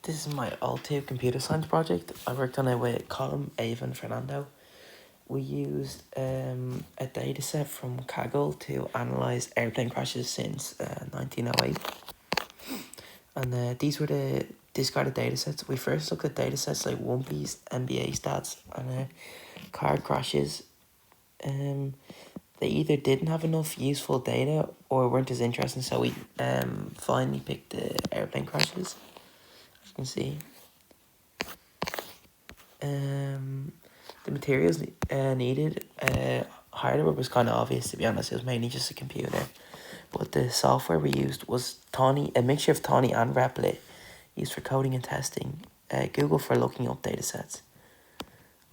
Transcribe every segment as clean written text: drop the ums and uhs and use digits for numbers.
This is my Alt2 computer science project. I worked on it with Colin, Ava and Fernando. We used a data set from Kaggle to analyse airplane crashes since 1908. And these were the discarded data sets. We first looked at data sets like One Piece, NBA stats and car crashes. They either didn't have enough useful data or weren't as interesting, so we finally picked the airplane crashes, as you can see. The materials needed, hardware was kind of obvious, to be honest. It was mainly just a computer, but the software we used was Tawny, a mixture of Tawny and Replit, used for coding and testing, Google for looking up data sets,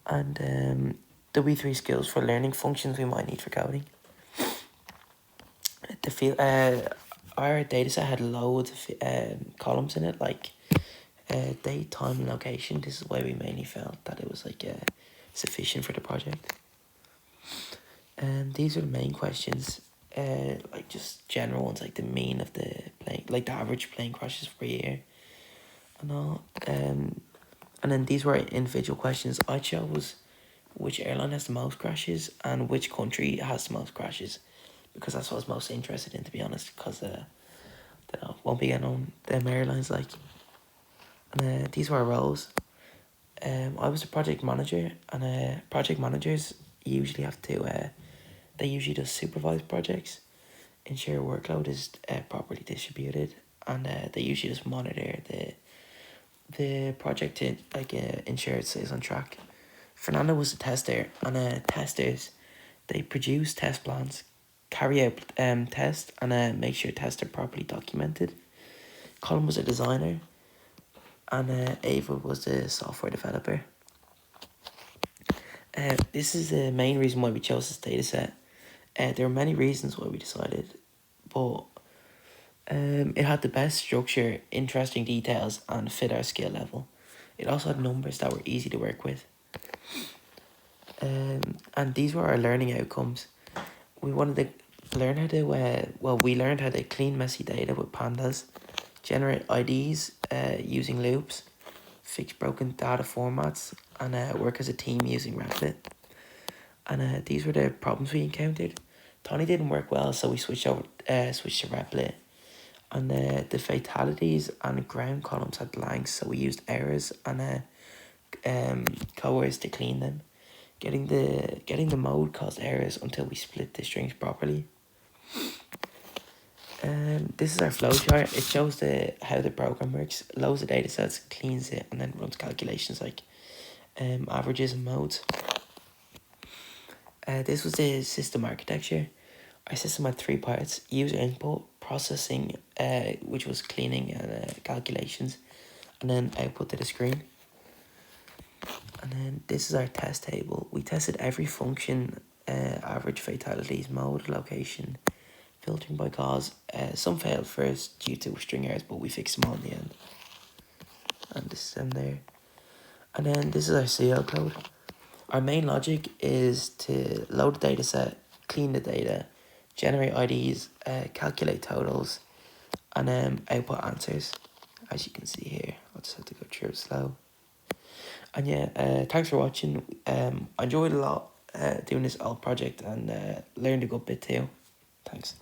and W3 skills for learning functions we might need for coding. Our dataset had loads of columns in it, like date, time, and location. This is why we mainly felt that it was like sufficient for the project. These are the main questions, like just general ones, like the mean of the plane, like the average plane crashes per year, and all. And then these were individual questions. I chose which airline has the most crashes and which country has the most crashes, because that's what I was most interested in, to be honest, because won't be getting on them airlines like. And these were our roles. I was a project manager, and project managers usually have to, they usually just supervise projects, ensure workload is properly distributed, and they usually just monitor the project to ensure it stays on track. Fernando was a tester, and testers, they produce test plans, carry out tests, and make sure tests are properly documented. Colin was a designer, and Ava was the software developer. This is the main reason why we chose this data set. There were many reasons why we decided, but it had the best structure, interesting details, and fit our skill level. It also had numbers that were easy to work with. And these were our learning outcomes. We wanted to learn how to, we learned how to clean messy data with pandas, generate IDs using loops, fix broken data formats, and work as a team using Replit. And these were the problems we encountered. Tawny didn't work well, so we switched to Replit. And the fatalities and ground columns had blanks, so we used errors and cores to clean them. Getting the mode caused errors until we split the strings properly. This is our flowchart. It shows how the program works, loads of data sets, cleans it, and then runs calculations like averages and modes. This was the system architecture. Our system had 3 parts: user input, processing, which was cleaning and calculations, and then output to the screen. And then this is our test table. We tested every function, average, fatalities, mode, location, filtering by cause. Some failed first due to string errors, but we fixed them all in the end. And this is them there. And then this is our CL code. Our main logic is to load the data set, clean the data, generate IDs, calculate totals, and output answers, as you can see here. I'll just have to go through it slow. And yeah, thanks for watching. I enjoyed a lot doing this alt project and learned a good bit too. Thanks.